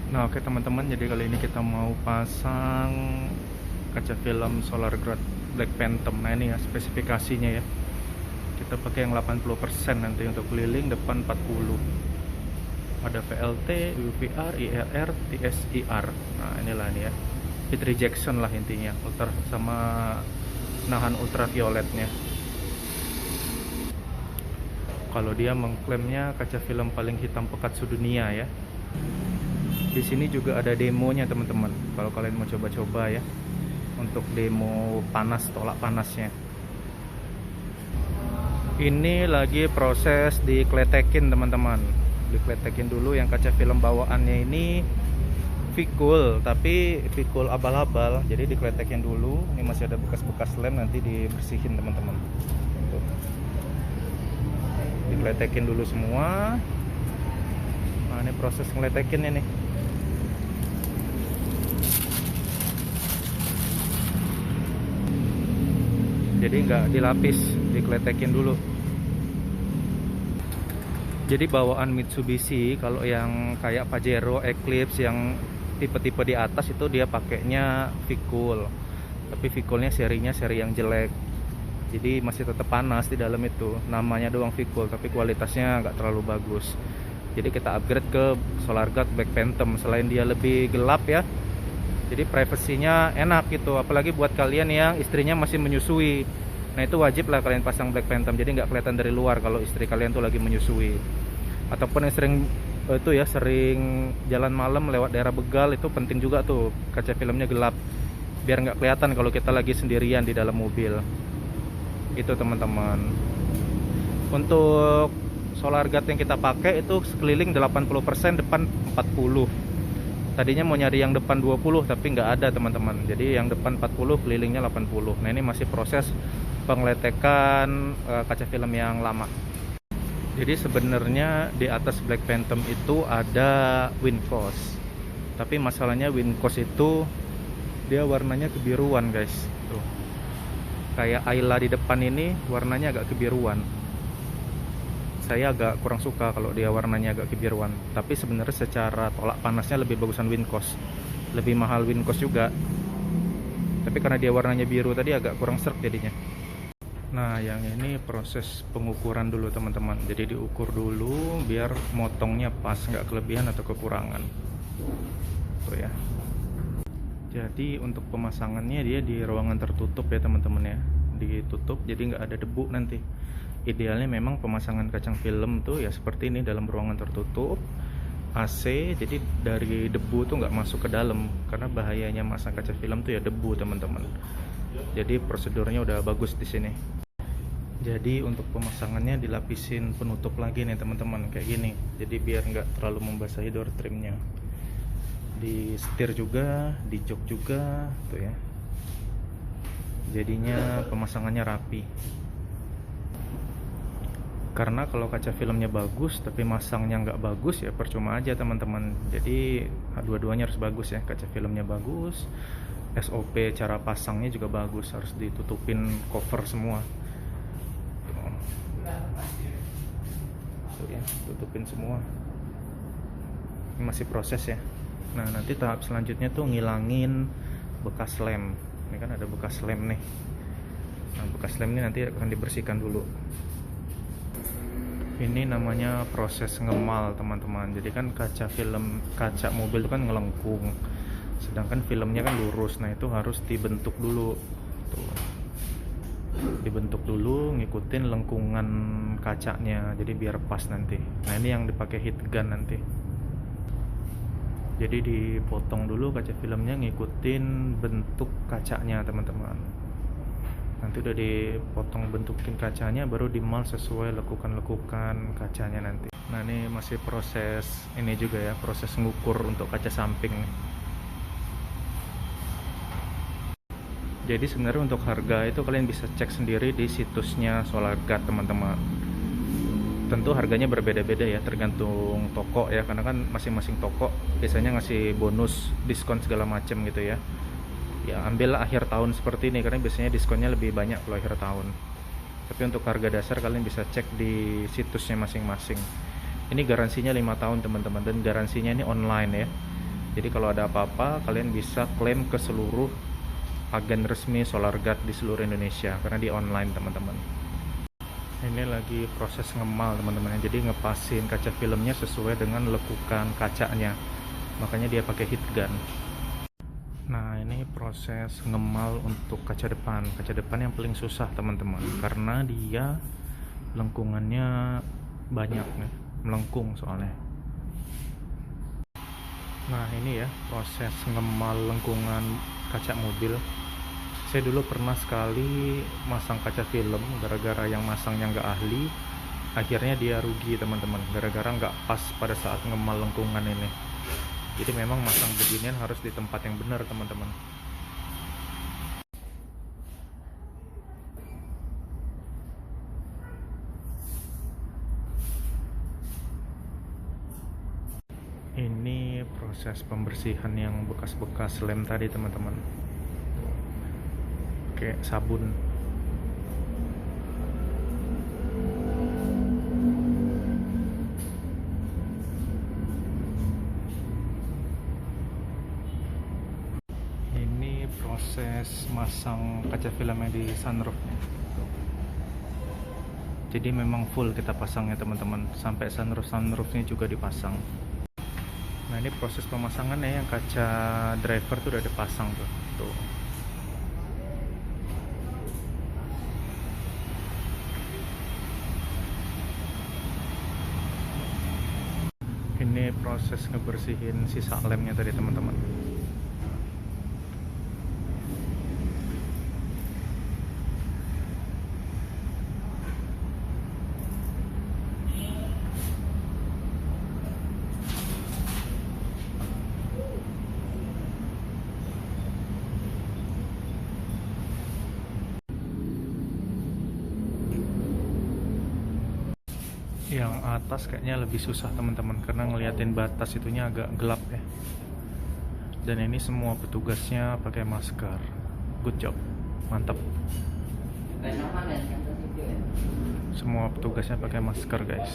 Nah, oke teman-teman, jadi kali ini kita mau pasang kaca film Solar Guard Black Phantom. Nah, ini ya spesifikasinya ya. Kita pakai yang 80% nanti untuk keliling, depan 40. Ada VLT, UVR, IRR, TSIR. Nah, inilah nih ya. Heat rejection lah intinya, ultra sama nahan ultravioletnya. Kalau dia mengklaimnya kaca film paling hitam pekat sedunia ya. Di sini juga ada demonya teman-teman. Kalau kalian mau coba-coba ya, untuk demo panas, tolak panasnya. Ini lagi proses dikletekin teman-teman. Dikletekin dulu yang kaca film bawaannya ini Vicul, tapi Vicul abal-abal. Jadi dikletekin dulu. Ini masih ada bekas-bekas lem, nanti dibersihin teman-teman. Dikletekin dulu semua. Nah, ini proses ngeletekinnya nih. Jadi nggak dilapis, dikletekin dulu. Jadi bawaan Mitsubishi kalau yang kayak Pajero, Eclipse yang tipe-tipe di atas itu dia pakainya Vicul. Tapi Viculnya serinya seri yang jelek. Jadi masih tetap panas di dalam itu. Namanya doang Vicul, tapi kualitasnya nggak terlalu bagus. Jadi kita upgrade ke Solar Guard Black Phantom. Selain dia lebih gelap ya, jadi privasinya enak gitu, apalagi buat kalian yang istrinya masih menyusui. Nah, itu wajib lah kalian pasang Black Phantom, jadi nggak kelihatan dari luar kalau istri kalian tuh lagi menyusui. Ataupun yang sering itu ya, sering jalan malam lewat daerah begal, itu penting juga tuh kaca filmnya gelap, biar nggak kelihatan kalau kita lagi sendirian di dalam mobil. Itu teman-teman. Untuk Solar Guard yang kita pakai itu sekeliling 80%, depan 40. Tadinya mau nyari yang depan 20 tapi nggak ada teman-teman. Jadi yang depan 40, kelilingnya 80. Nah, ini masih proses pengeletekan kaca film yang lama. Jadi sebenarnya di atas Black Phantom itu ada Wincos. Tapi masalahnya Wincos itu dia warnanya kebiruan guys. Tuh. Kayak Ayla di depan ini warnanya agak kebiruan. Saya agak kurang suka kalau dia warnanya agak kebiruan. Tapi sebenarnya secara tolak panasnya lebih bagusan Wincos. Lebih mahal Wincos juga. Tapi karena dia warnanya biru tadi agak kurang serk jadinya. Nah, yang ini proses pengukuran dulu teman-teman. Jadi diukur dulu biar motongnya pas, nggak kelebihan atau kekurangan. Tuh ya. Jadi untuk pemasangannya dia di ruangan tertutup ya teman-teman ya. Ditutup jadi nggak ada debu nanti. Idealnya memang pemasangan kacang film tuh ya seperti ini, dalam ruangan tertutup, AC, jadi dari debu tuh nggak masuk ke dalam, karena bahayanya masang kaca film tuh ya debu teman-teman. Jadi prosedurnya udah bagus di sini. Jadi untuk pemasangannya dilapisin penutup lagi nih teman-teman, kayak gini. Jadi biar nggak terlalu membasahi door trimnya. Di setir juga, di jok juga, tuh ya. Jadinya pemasangannya rapi. Karena kalau kaca filmnya bagus tapi masangnya nggak bagus ya percuma aja teman-teman. Jadi dua-duanya harus bagus ya, kaca filmnya bagus, SOP cara pasangnya juga bagus, harus ditutupin cover semua. Tuh ya, tutupin semua. Ini masih proses ya. Nah, nanti tahap selanjutnya tuh ngilangin bekas lem. Ini kan ada bekas lem nih. Nah, bekas lem ini nanti akan dibersihkan dulu. Ini namanya proses ngemal teman-teman. Jadi kan kaca mobil itu kan ngelengkung, sedangkan filmnya kan lurus. Nah, itu harus dibentuk dulu. Tuh. Dibentuk dulu, ngikutin lengkungan kacanya, jadi biar pas nanti. Nah, ini yang dipakai heat gun nanti. Jadi dipotong dulu kaca filmnya ngikutin bentuk kacanya teman-teman. Nanti udah dipotong bentukin kacanya, baru dimal sesuai lekukan-lekukan kacanya nanti. Nah, ini masih proses ini juga ya, proses ngukur untuk kaca samping. Jadi sebenarnya untuk harga itu kalian bisa cek sendiri di situsnya Solar Guard teman-teman. Tentu harganya berbeda-beda ya, tergantung toko ya, karena kan masing-masing toko biasanya ngasih bonus, diskon segala macam gitu ya. Ya, ambillah akhir tahun seperti ini karena biasanya diskonnya lebih banyak kalau akhir tahun. Tapi untuk harga dasar kalian bisa cek di situsnya masing-masing. Ini garansinya 5 tahun teman-teman, dan garansinya ini online ya. Jadi kalau ada apa-apa kalian bisa klaim ke seluruh agen resmi SolarGuard di seluruh Indonesia karena di online teman-teman. Ini lagi proses ngemal teman-teman, jadi ngepasin kaca filmnya sesuai dengan lekukan kacanya, makanya dia pakai heat gun. Nah ini proses ngemal untuk kaca depan yang paling susah teman-teman, karena dia lengkungannya banyak nih, melengkung soalnya. Nah ini ya proses ngemal lengkungan kaca mobil. Saya dulu pernah sekali masang kaca film, gara-gara yang masangnya nggak ahli, akhirnya dia rugi teman-teman, gara-gara nggak pas pada saat ngemal lengkungan ini. Jadi memang masang beginian harus di tempat yang benar teman-teman. Ini proses pembersihan yang bekas-bekas lem tadi teman-teman, pakai sabun. Ini proses masang kaca filmnya di sunroofnya. Jadi memang full kita pasangnya teman-teman, sampai sunroofnya juga dipasang. Nah ini proses pemasangannya, yang kaca driver tuh udah dipasang tuh. Ini proses ngebersihin sisa lemnya tadi teman-teman. Yang atas kayaknya lebih susah teman-teman, karena ngeliatin batas itunya agak gelap ya. Dan ini semua petugasnya pakai masker. Good job, mantap. Semua petugasnya pakai masker guys.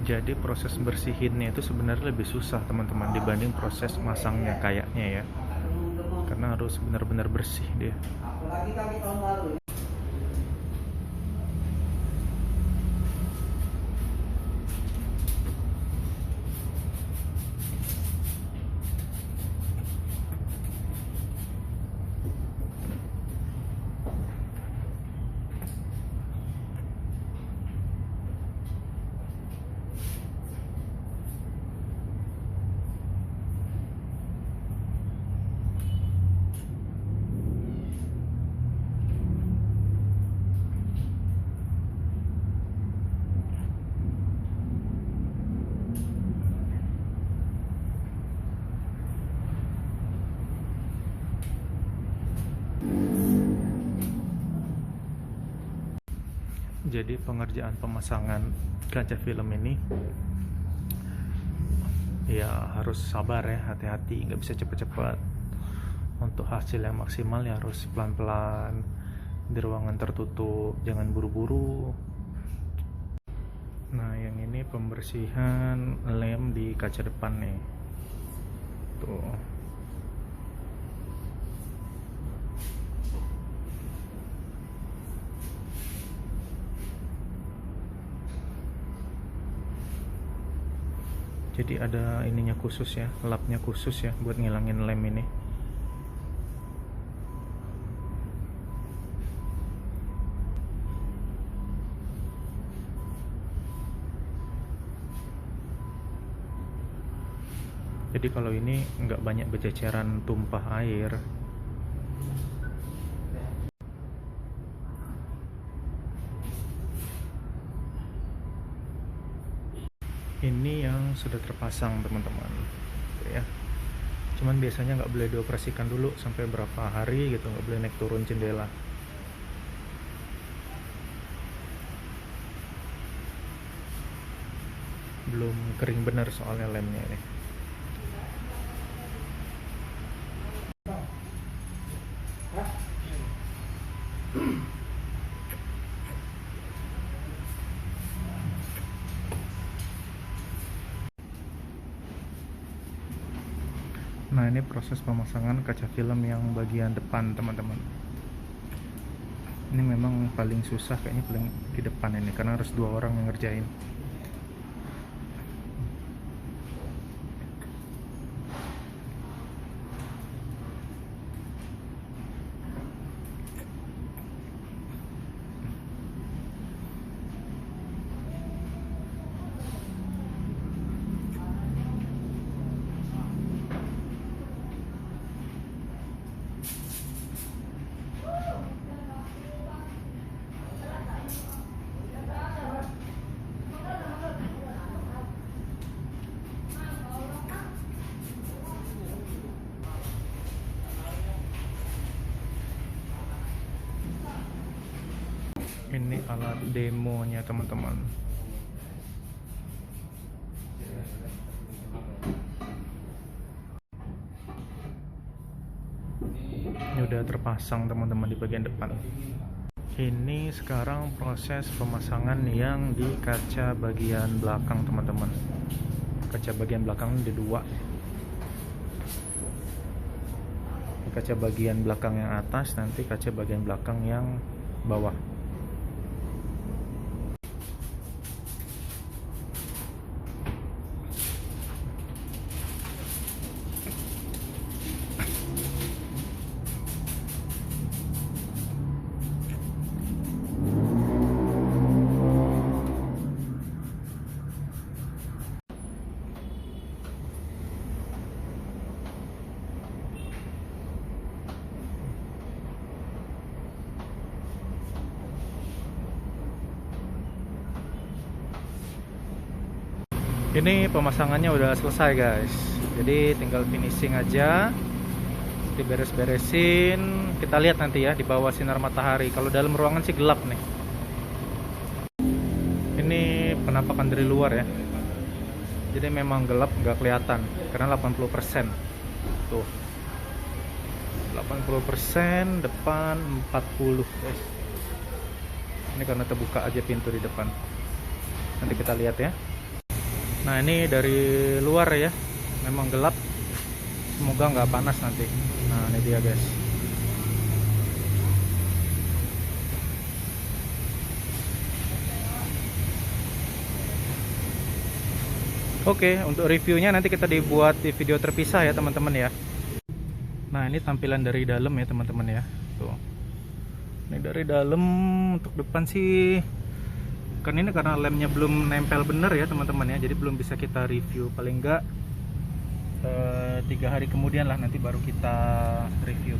Jadi proses bersihinnya itu sebenarnya lebih susah teman-teman dibanding proses masangnya kayaknya ya, karena harus benar-benar bersih dia. Jadi pengerjaan pemasangan kaca film ini ya harus sabar ya, hati-hati, nggak bisa cepet-cepet. Untuk hasil yang maksimal ya harus pelan-pelan, di ruangan tertutup, jangan buru-buru. Nah yang ini pembersihan lem di kaca depan nih tuh. Jadi ada ininya khusus ya, lapnya khusus ya buat ngilangin lem ini. Jadi kalau ini nggak banyak berceceran tumpah air. Ini yang sudah terpasang teman-teman ya, cuman biasanya nggak boleh dioperasikan dulu sampai berapa hari gitu, nggak boleh naik turun jendela. Belum kering benar soalnya lemnya ini. Nah, ini proses pemasangan kaca film yang bagian depan, teman-teman. Ini memang paling susah kayaknya, paling di depan ini, karena harus 2 orang yang ngerjain. Ini alat demonya, teman-teman. Ini udah terpasang, teman-teman, di bagian depan. Ini sekarang proses pemasangan yang di kaca bagian belakang, teman-teman. Kaca bagian belakang ada 2. Kaca bagian belakang yang atas, nanti kaca bagian belakang yang bawah. Ini pemasangannya udah selesai, guys. Jadi tinggal finishing aja, diberes-beresin. Kita lihat nanti ya di bawah sinar matahari. Kalau dalam ruangan sih gelap nih. Ini penampakan dari luar ya. Jadi memang gelap, nggak kelihatan karena 80%. Tuh. 80%, depan 40, guys. Ini karena terbuka aja pintu di depan. Nanti kita lihat ya. Nah, ini dari luar ya, memang gelap, semoga nggak panas nanti. Nah, ini dia, guys. Oke, untuk reviewnya nanti kita dibuat di video terpisah ya, teman-teman ya. Nah, ini tampilan dari dalam ya, teman-teman ya. Tuh. Ini dari dalam. Untuk depan sih kan ini karena lemnya belum nempel bener ya, teman-teman ya, jadi belum bisa kita review. Paling enggak 3 hari kemudian lah nanti baru kita review.